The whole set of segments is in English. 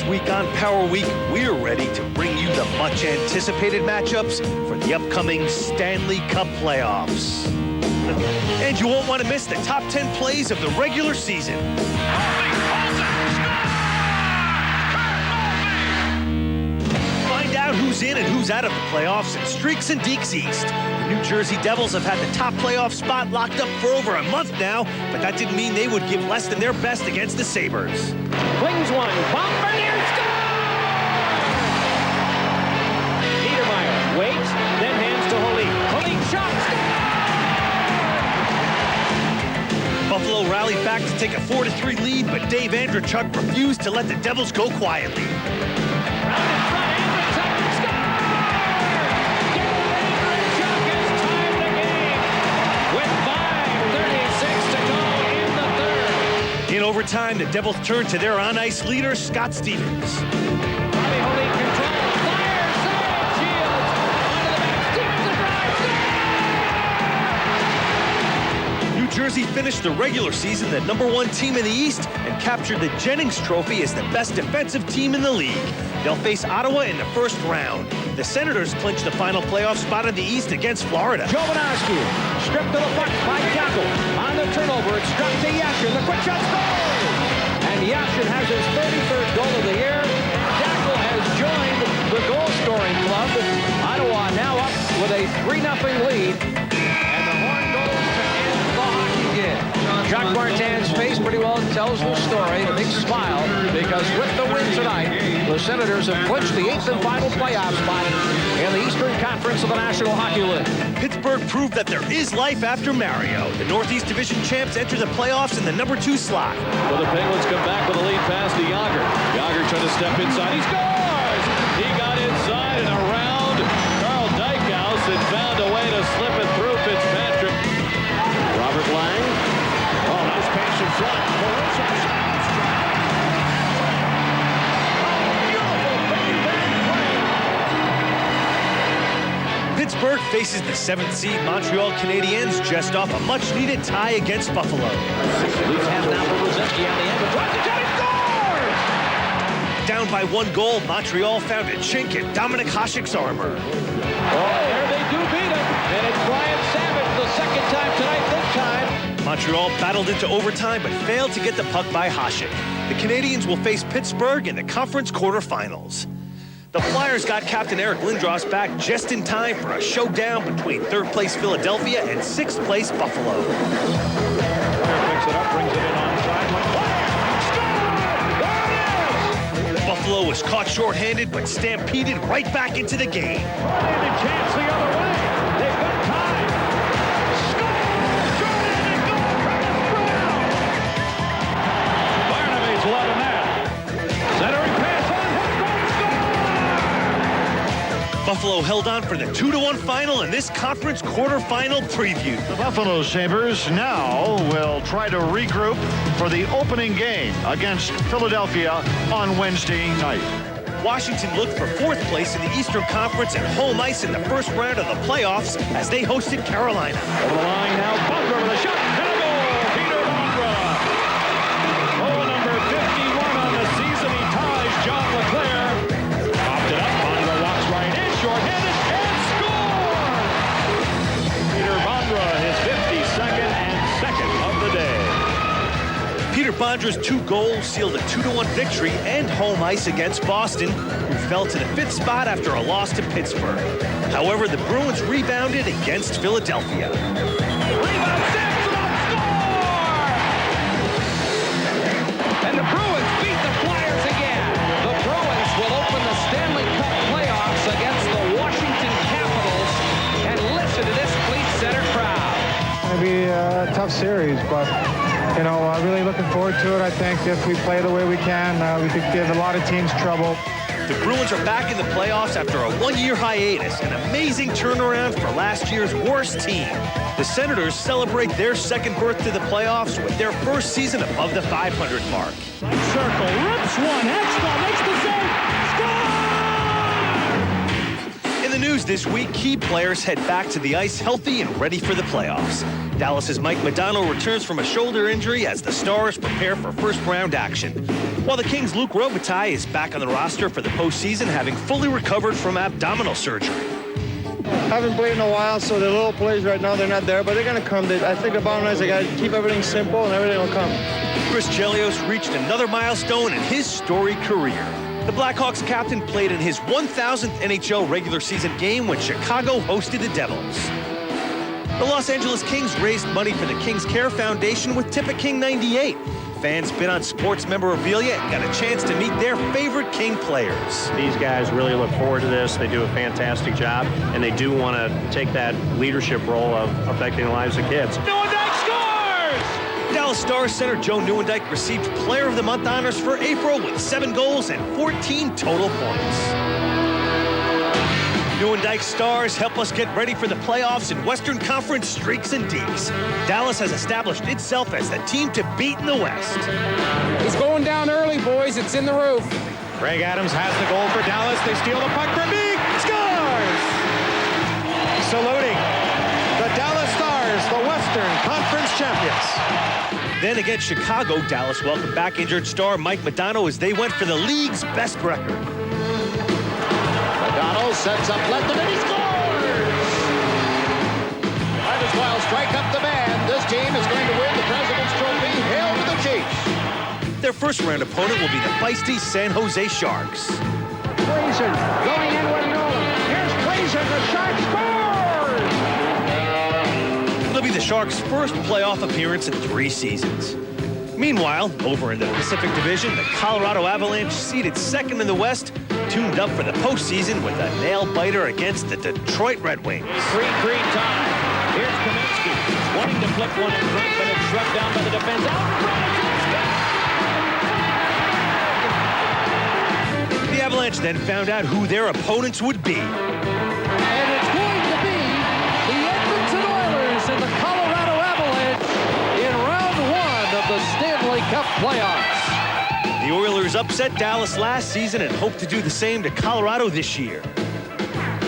week on Power Week, we're ready to bring you the much-anticipated matchups for the upcoming Stanley Cup playoffs. And you won't want to miss the top 10 plays of the regular season. Find out who's in and who's out of the playoffs in Streaks and Deeks East. The New Jersey Devils have had the top playoff spot locked up for over a month now, but that didn't mean they would give less than their best against the Sabres. Flings one, Bombardier scores! Niedermeyer waits, then hands to Holik. Holik shot, score! Buffalo rallied back to take a 4-3 lead, but Dave Andreychuk refused to let the Devils go quietly. In overtime, the Devils turn to their on-ice leader, Scott Stevens. Bobby Holik control, fires, save, Shields, onto the back, Stevens drives, New Jersey finished the regular season the #1 team in the East and captured the Jennings Trophy as the best defensive team in the league. They'll face Ottawa in the first round. The Senators clinched the final playoff spot in the East against Florida. Jovanovski, stripped to the puck by Jackal. On the turnover, it's struck to Yashin. The quick shot scores! And Yashin has his 33rd goal of the year. Jackal has joined the goal-scoring club. Ottawa now up with a 3-0 lead. And the horn goes to end the hockey game. Jacques Martin's face pretty well tells the story. A big smile, because with the win tonight, the Senators have clinched the 8th and final playoff spot in the Eastern Conference of the National Hockey League. Pittsburgh proved that there is life after Mario. The Northeast Division champs enter the playoffs in the #2 slot. Well, the Penguins come back with a lead pass to Yager. Yager trying to step inside. He scores! He got inside and around Carl Dykhouse and found a way to slip it through Fitzpatrick. Robert Lang. Oh, nice pass in front. Pittsburgh faces the 7th seed Montreal Canadiens just off a much-needed tie against Buffalo. Leads half now for Brzezinski on the end. But drives the shot, he scores! Down by 1 goal, Montreal found a chink in Dominik Hasek's armor. Oh, there they do beat him. And it's Brian Savage the second time tonight, this time. Montreal battled into overtime but failed to get the puck by Hasek. The Canadiens will face Pittsburgh in the conference quarterfinals. The Flyers got captain Eric Lindros back just in time for a showdown between 3rd place Philadelphia and 6th place Buffalo. Picks it up, brings it in on side. Buffalo was caught short-handed but stampeded right back into the game. Short-handed chance the other way. They've got time. Score! Short-handed goal, Curtis Brown! Barnaby's loving that. Centering pass on his goal, score! Buffalo held on for the 2-1 final in this conference quarterfinal preview. The Buffalo Sabres now will try to regroup for the opening game against Philadelphia on Wednesday night. Washington looked for 4th place in the Eastern Conference at home ice in the first round of the playoffs as they hosted Carolina. Over the line now, Bondra with a shot and a goal. Peter Bondra. Goal number 51 on the season. He ties John LeClair. Popped it up. Bondra walks right in, short-handed, and scores! Peter Bondra, his 52nd and 2nd of the day. Peter Bondra's 2 goals sealed a 2-1 victory and home ice against Boston, who fell to the 5th spot after a loss to Pittsburgh. However, the Bruins rebounded against Philadelphia. Rebound, Samsonov, score! And the Bruins beat the Flyers again. The Bruins will open the Stanley Cup playoffs against the Washington Capitals. And listen to this Fleet Center crowd. It's going to be a tough series, but you know, really looking forward to it. I think if we play the way we can, we could give a lot of teams trouble. The Bruins are back in the playoffs after a 1-year hiatus, an amazing turnaround for last year's worst team. The Senators celebrate their 2nd berth to the playoffs with their 1st season above the 500 mark. Circle, rips one, Hextall makes the save, score! In the news this week, key players head back to the ice healthy and ready for the playoffs. Dallas's Mike Modano returns from a shoulder injury as the Stars prepare for first-round action. While the Kings' Luke Robitaille is back on the roster for the postseason, having fully recovered from abdominal surgery. Haven't played in a while, so the little plays right now, they're not there, but they're going to come. I think the bottom line is they got to keep everything simple and everything will come. Chris Chelios reached another milestone in his storied career. The Blackhawks captain played in his 1,000th NHL regular season game when Chicago hosted the Devils. The Los Angeles Kings raised money for the Kings Care Foundation with Tip a King 98. Fans bid on sports memorabilia and got a chance to meet their favorite King players. These guys really look forward to this. They do a fantastic job, and they do want to take that leadership role of affecting the lives of kids. Nieuwendyk scores! Dallas Stars center Joe Nieuwendyk received Player of the Month honors for April with 7 goals and 14 total points. Nieuwendyk Stars help us get ready for the playoffs in Western Conference streaks and deeks. Dallas has established itself as the team to beat in the West. He's going down early, boys. It's in the roof. Greg Adams has the goal for Dallas. They steal the puck from Meek. Scores! Saluting the Dallas Stars, the Western Conference champions. Then against Chicago, Dallas welcomed back injured star Mike Modano as they went for the league's best record. Donald sets up Letton and he scores! Might as well strike up the band. This team is going to win the President's Trophy. Hail to the Chiefs! Their first round opponent will be the feisty San Jose Sharks. Fraser going in with Nolan. Here's Fraser. The Sharks scores! It'll be the Sharks' first playoff appearance in 3 seasons. Meanwhile, over in the Pacific Division, the Colorado Avalanche, seeded second in the West, tuned up for the postseason with a nail-biter against the Detroit Red Wings. 3-3 tie. Here's Kaminsky wanting to flip one in front, but it's struck down by the defense. The Avalanche then found out who their opponents would be. And it's going to be the Edmonton Oilers and the Colorado Avalanche in round 1 of the Stanley Cup playoffs. The Oilers upset Dallas last season and hope to do the same to Colorado this year.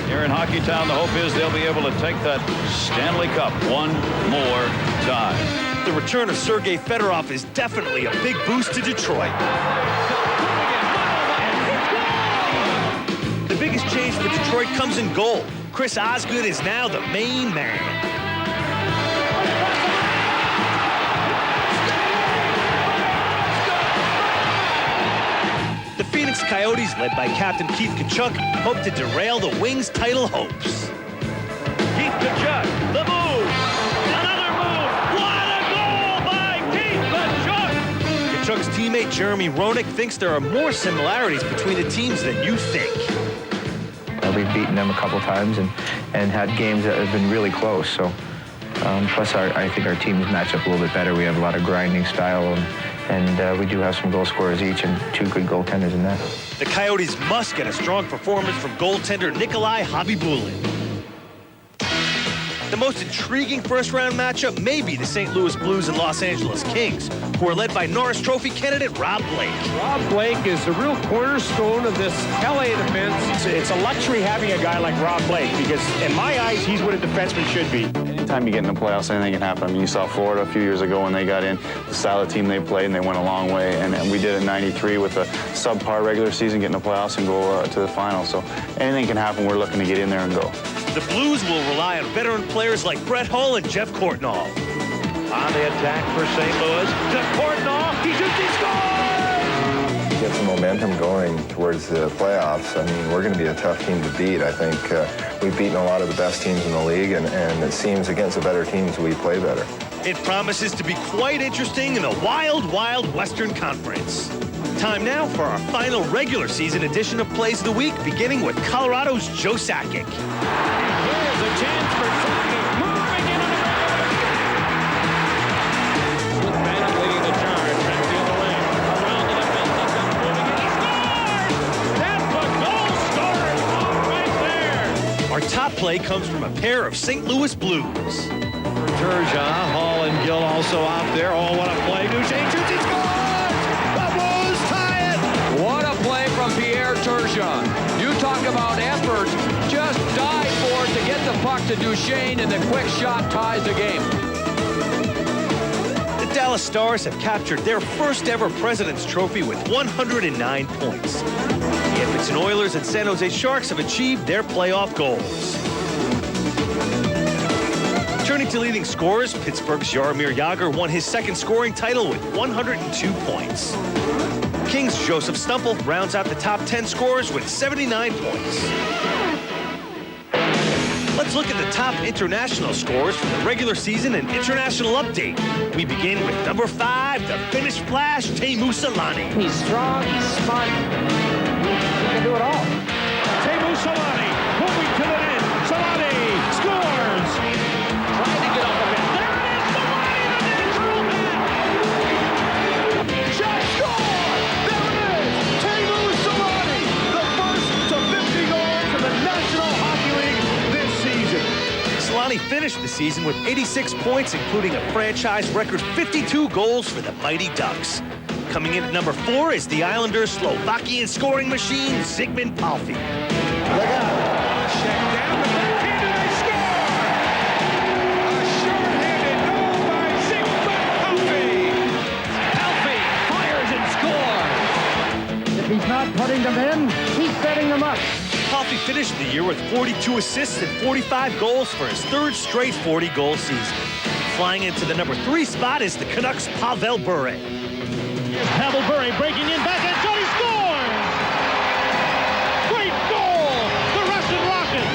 Here in Hockeytown, the hope is they'll be able to take that Stanley Cup one more time. The return of Sergei Fedorov is definitely a big boost to Detroit. The biggest change for Detroit comes in goal. Chris Osgood is now the main man. The Phoenix Coyotes, led by Captain Keith Tkachuk, hope to derail the Wings' title hopes. Keith Tkachuk, the move! Another move! What a goal by Keith Tkachuk! Tkachuk's teammate Jeremy Roenick thinks there are more similarities between the teams than you think. We've beaten them a couple times and had games that have been really close. So, plus I think our teams match up a little bit better. We have a lot of grinding style, and we do have some goal scorers each and 2 good goaltenders in that. The Coyotes must get a strong performance from goaltender Nikolai Khabibulin. The most intriguing first-round matchup may be the St. Louis Blues and Los Angeles Kings, who are led by Norris Trophy candidate Rob Blake. Rob Blake is the real cornerstone of this LA defense. It's a luxury having a guy like Rob Blake because, in my eyes, he's what a defenseman should be. Anytime you get in the playoffs, anything can happen. I mean, you saw Florida a few years ago when they got in, the style of team they played, and they went a long way. And we did it in '93 with a subpar regular season, get in the playoffs and go to the finals. So anything can happen. We're looking to get in there and go. The Blues will rely on veteran players like Brett Hull and Jeff Courtnall. On the attack for St. Louis, to Courtnall, he shoots, he scores! Get some momentum going towards the playoffs. I mean, we're going to be a tough team to beat. I think we've beaten a lot of the best teams in the league, and it seems against the better teams we play better. It promises to be quite interesting in the wild, wild Western Conference. Time now for our final regular season edition of Plays of the Week, beginning with Colorado's Joe Sakic. Here's a chance for Sakic, moving into the ground. With Bennett leading the charge, back the other way. Around the defense, he comes moving in, he scores! That's a goal scoring right there! Our top play comes from a pair of St. Louis Blues. Turgeon, Hall and Gill also out there. Oh, what a play. Duchesne shoots, he scores! The Blues tie it! What a play from Pierre Turgeon. You talk about effort. Just dive for it to get the puck to Duchesne, and the quick shot ties the game. The Dallas Stars have captured their first ever President's Trophy with 109 points. The Edmonton Oilers and San Jose Sharks have achieved their playoff goals. Turning to leading scorers, Pittsburgh's Jaromir Jagr won his second scoring title with 102 points. Kings' Joseph Stumple rounds out the top 10 scorers with 79 points. Let's look at the top international scores from the regular season and international update. We begin with number 5, the Finnish Flash, Teemu Selanne. He's strong, he's smart. He can do it all. Teemu Selanne moving to the net. Selanne scores. Trying to get up a bit. There it is, Selanne, the natural man. Shot score. There it is. Teemu Selanne, the first to 50 goals in the National Hockey League this season. Selanne finished the season with 86 points, including a franchise record 52 goals for the Mighty Ducks. Coming in at number 4 is the Islanders' Slovakian scoring machine, Zygmunt Palffy. Look out. Check down the backhand and they score. A short-handed goal by Zygmunt Palffy. Palffy fires and scores. If he's not putting them in, he's setting them up. Palffy finished the year with 42 assists and 45 goals for his third straight 40-goal season. Flying into the number 3 spot is the Canucks' Pavel Bure. Here's Pavel Bure breaking in, backhand shot, he scores! Great goal! The Russian Rocket!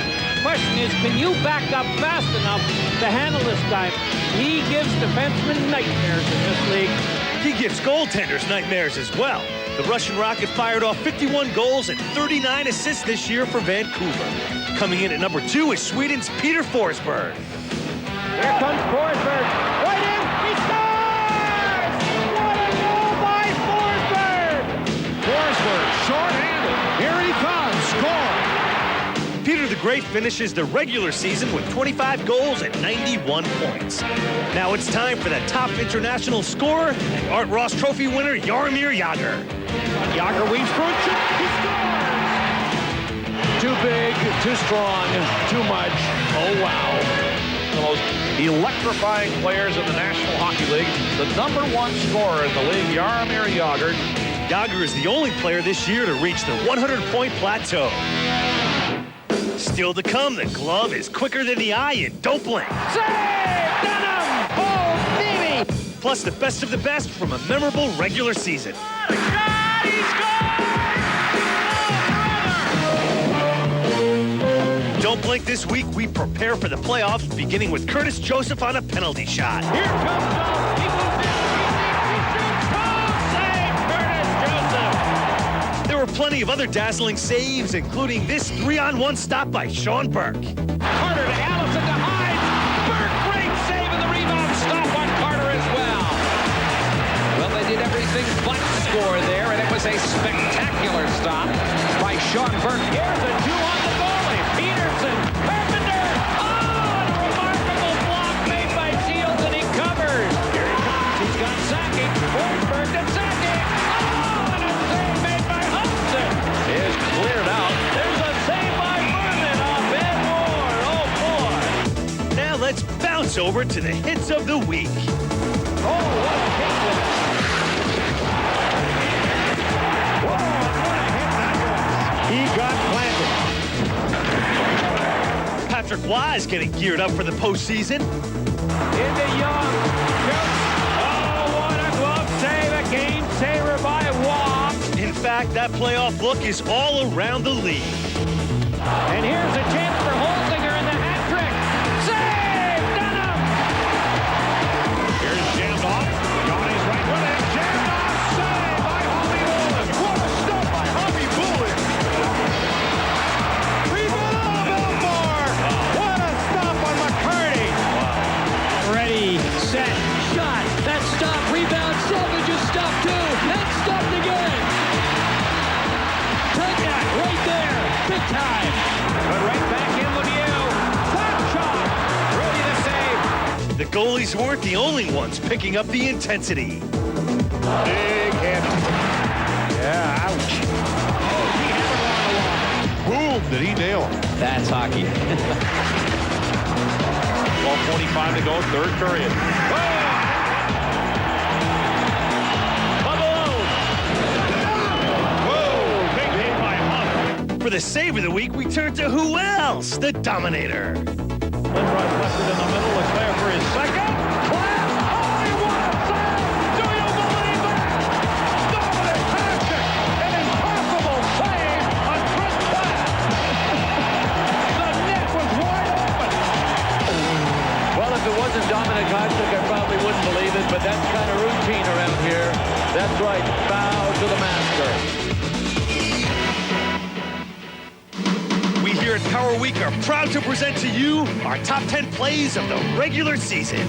Question is, can you back up fast enough to handle this guy? He gives defensemen nightmares in this league. He gives goaltenders nightmares as well. The Russian Rocket fired off 51 goals and 39 assists this year for Vancouver. Coming in at number 2 is Sweden's Peter Forsberg. Here comes Forsberg. Right in, he scores! What a goal by Forsberg! Forsberg, short-handed. Here he comes, score! Peter the Great finishes the regular season with 25 goals and 91 points. Now it's time for the top international scorer and Art Ross Trophy winner, Jaromir Jagr. Jagr weaves through it, he scores! Too big, too strong, too much. Oh, wow. The most electrifying players in the National Hockey League. The number 1 scorer in the league, Jaromir Jagr. Jagr is the only player this year to reach the 100-point plateau. Still to come, the glove is quicker than the eye and don't blink. Save! Done him! Oh, baby! Plus the best of the best from a memorable regular season. What a shot! He scores! Don't blink this week. We prepare for the playoffs, beginning with Curtis Joseph on a penalty shot. Here comes Jones. He moves in. He shoots. Oh, save! Curtis Joseph! There were plenty of other dazzling saves, including this 3-on-1 stop by Sean Burke. Carter to Allison to Hines. Burke, great save, and the rebound stop on Carter as well. Well, they did everything but score there, and it was a spectacular stop by Sean Burke. Here's a 2 on the goalie. Peterson, Carpenter. Oh, a remarkable block made by Shields, and he covers. Here he comes. He's got Sakic. Forsberg to Sakic. Oh, and a save made by Hudson. Is cleared out. There's a save by Merlin off Ben Moore. Oh, boy. Now let's bounce over to the hits of the week. Oh, what a hit this. Whoa, what a hit that was. He got planted. Patrick Wise getting geared up for the postseason. Into Young. Shoots. Oh, what a glove save. A game saver by Waugh. In fact, that playoff look is all around the league. And here's a chance for Holzinger in the hat trick. Save! Dunham! Here's jammed off. Yanni's right with it. Jammed off. Save by Hobby Bullen. What a stop by Hobby Bullen. Rebound. Belfort. What a stop on McCarty. Ready, set, shot. That stop, rebound, Selvage's stop too. That stopped again. Take that right there. Big time. But right back in Lemieux. Slap shot. Ready to save. The goalies weren't the only ones picking up the intensity. Big hit. Yeah, ouch. Oh, he hammered on the line. Boom, did he nail him? That's hockey. 12:25 to go, third period. Oh! For the save of the week, we turn to who else? The Dominator. Lindros left it in the middle. Leclerc for his second. Class. Oh, he won a save. Do you believe that? Dominic Hasek. An impossible save on Chris Platt. The net was wide open. Well, if it wasn't Dominic Hasek, I probably wouldn't believe it, but that's kind of routine around here. That's right. Bow to the master. We here at Power Week are proud to present to you our top 10 plays of the regular season.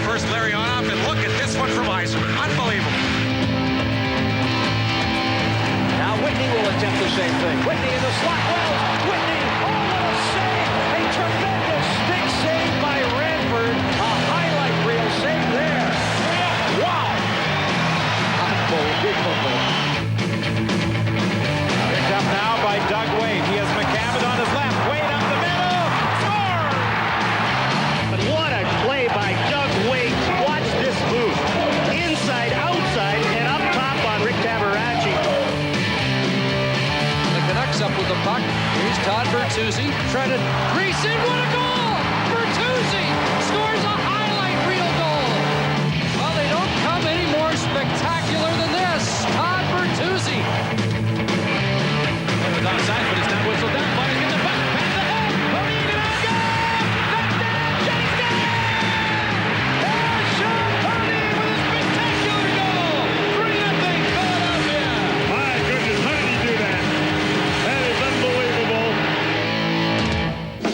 First Larry on up, and look at this one from Eiserman. Unbelievable. Now Whitney will attempt the same thing. Whitney in the slot. Wells. Whitney. Oh, what a save. A tremendous stick save by Ranford. A highlight reel save there. Wow. Unbelievable. Picked up now by Doug Wade. He has McCammon on his left. Wade up the middle. Score! But what a play by Doug Wade. Watch this move. Inside, outside, and up top on Rick Tabaracci. The Canucks up with the puck. Here's Todd Bertuzzi. Trying to grease in. What a goal! Bertuzzi scores a highlight reel goal. Well, they don't come any more spectacular than this. Todd Bertuzzi. It was outside, but it's not whistled down. Flyers get the puck. Pass ahead. Monique and on goal. Back down. Chase down. There's Sean Purdy with a spectacular goal. 3-0 Philadelphia. My goodness, how did he do that? That is unbelievable.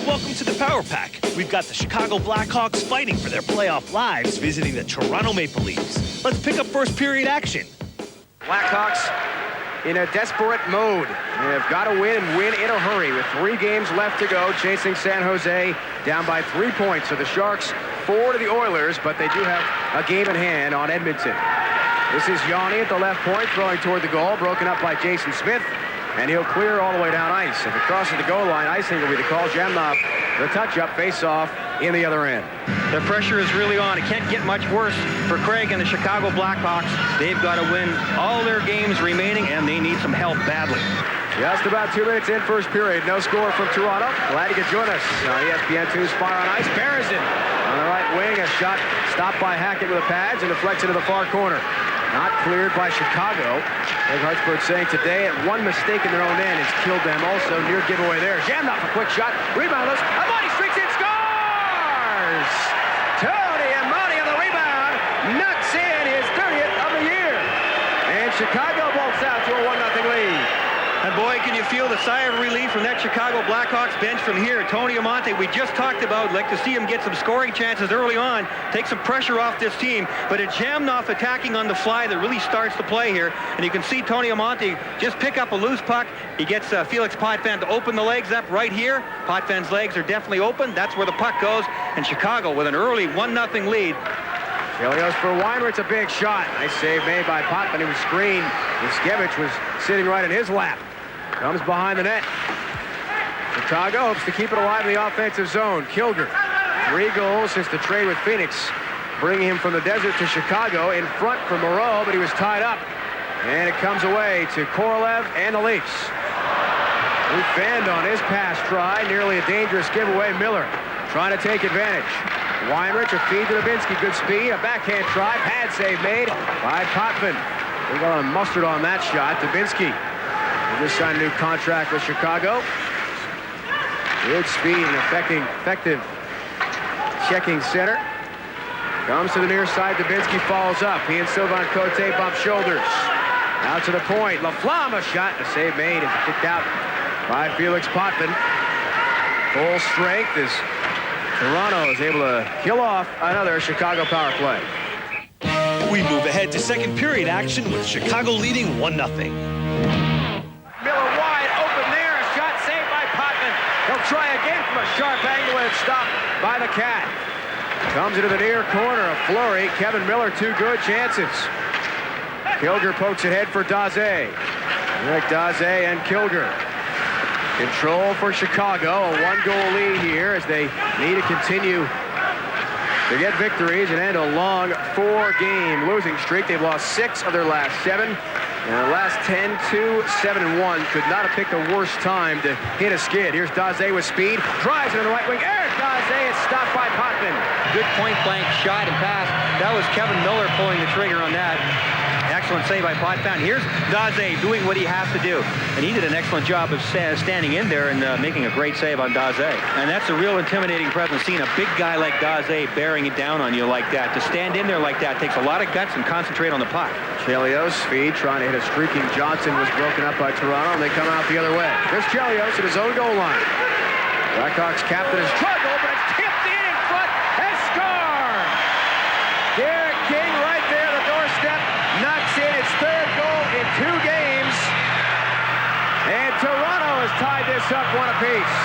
Welcome to the Power Pack. We've got the Chicago Blackhawks fighting for their playoff lives, visiting the Toronto Maple Leafs. Let's pick up first period action. Blackhawks in a desperate mode. They have got to win and win in a hurry with 3 games left to go, chasing San Jose down by 3 points. So the Sharks 4 to the Oilers, but they do have a game in hand on Edmonton. This is Yanni at the left point, throwing toward the goal, broken up by Jason Smith, and he'll clear all the way down ice. If it crosses the goal line, icing will be the call. Jamnov, the touch-up, face-off in the other end. The pressure is really on. It can't get much worse for Craig and the Chicago Blackhawks. They've got to win all their games remaining, and they need some help badly. Just about 2 minutes in first period. No score from Toronto. Glad you could join us on ESPN 2's Fire on Ice. Barrison on the right wing. A shot stopped by Hackett with the pads and deflects into the far corner. Not cleared by Chicago. Greg Hartsburg saying today at one mistake in their own end has killed them. Also near giveaway there. Jamnov, a quick shot. Rebound. Amani streaks in. Scores! Tony Amani on the rebound. Knocks in his 30th of the year. And Chicago bolts out to a 1-0 lead. And boy, can you feel the sigh of relief from that Chicago Blackhawks bench from here. Tony Amonte, we just talked about, like to see him get some scoring chances early on, take some pressure off this team. But it's Jamnov attacking on the fly that really starts the play here. And you can see Tony Amonte just pick up a loose puck. He gets Felix Potvin to open the legs up right here. Potvin's legs are definitely open. That's where the puck goes. And Chicago with an early 1-0 lead. Chelios for Weinrich, a big shot. Nice save made by Potvin. He was screened. Miskevich was sitting right in his lap. Comes behind the net. Chicago hopes to keep it alive in the offensive zone. Kilger, 3 goals since the trade with Phoenix, bringing him from the desert to Chicago, in front for Moreau, but he was tied up. And it comes away to Korolev and the Leafs. Who fanned on his pass try, nearly a dangerous giveaway. Miller trying to take advantage. Weinrich, a feed to Dubinsky, good speed, a backhand try, pad save made by Potvin. They got mustard on that shot. Dubinsky just signed a new contract with Chicago. Good speed and effective checking center. Comes to the near side, Dubinsky falls up. He and Sylvain Cote bump shoulders. Out to the point, Laflamme, a shot, a save made and kicked out by Felix Potvin. Full strength as Toronto is able to kill off another Chicago power play. We move ahead to second period action with Chicago leading 1-0. Miller wide open there, a shot saved by Potvin. He'll try again from a sharp angle and it's stopped by the Cat. Comes into the near corner, a flurry. Kevin Miller, 2 good chances. Kilger pokes it head for Daze. Eric Daze and Kilger. Control for Chicago, a 1-goal lead here as they need to continue to get victories and end a long 4-game losing streak. They've lost 6 of their last 7. And the last 10, 2, 7, and 1. Could not have picked a worse time to hit a skid. Here's Daze with speed. Drives into the right wing. Eric Daze is stopped by Potvin. Good point-blank shot and pass. That was Kevin Miller pulling the trigger on that. Excellent save by Potvin. Here's Daze doing what he has to do. And he did an excellent job of standing in there and making a great save on Daze. And that's a real intimidating presence, seeing a big guy like Daze bearing it down on you like that. To stand in there like that takes a lot of guts and concentrate on the puck. Chelios feed, trying to hit a streaking Johnson, was broken up by Toronto, and they come out the other way. Here's Chelios at his own goal line. Blackhawks captain has struggled, but it's tipped in front and scored! Derek King right there, the doorstep, knocks in its 3rd goal in 2 games. And Toronto has tied this up 1 apiece.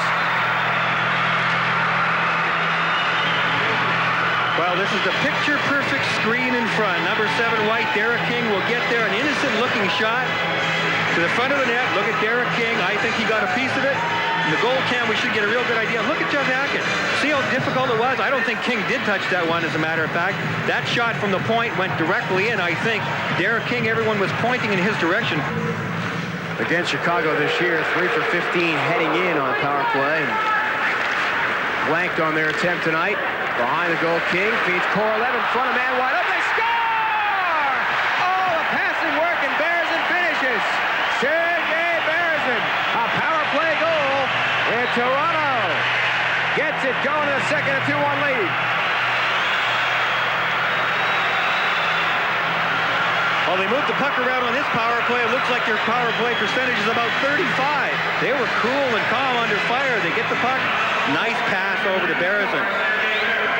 Well, this is the picture-perfect screen in front. Number 7 White, Derek King will get there. An innocent-looking shot to the front of the net. Look at Derek King. I think he got a piece of it. In the goal cam, we should get a real good idea. Look at Jeff Hackett. See how difficult it was? I don't think King did touch that one, as a matter of fact. That shot from the point went directly in. I think Derek King, everyone was pointing in his direction. Against Chicago this year, 3 for 15 heading in on power play. Blanked on their attempt tonight. Behind the goal, King feeds Korolev in front of man wide open. They score! Oh, the passing work, and Berezin finishes. Sergei Berezin, a power play goal, and Toronto gets it going in the second, a 2-1 lead. Well, they moved the puck around on this power play. It looks like their power play percentage is about 35. They were cool and calm under fire. They get the puck. Nice pass over to Berezin.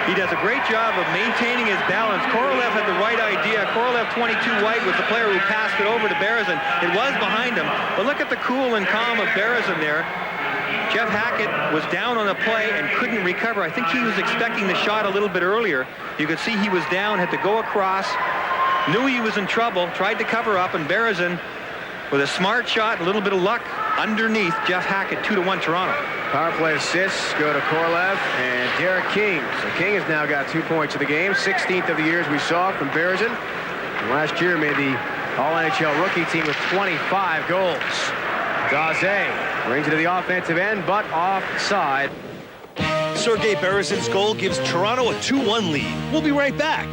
He does a great job of maintaining his balance. Korolev had the right idea. Korolev, 22 White, was the player who passed it over to Berezin. It was behind him. But look at the cool and calm of Berezin there. Jeff Hackett was down on the play and couldn't recover. I think he was expecting the shot a little bit earlier. You could see he was down, had to go across, knew he was in trouble, tried to cover up, and Berezin, with a smart shot, a little bit of luck, underneath Jeff Hackett, 2-1 Toronto. Power play assists go to Korolev and Derek King. So King has now got 2 points of the game, 16th of the years we saw from Berezin. And last year made the All-NHL rookie team with 25 goals. Daze brings it to the offensive end, but offside. Sergei Berezin's goal gives Toronto a 2-1 lead. We'll be right back.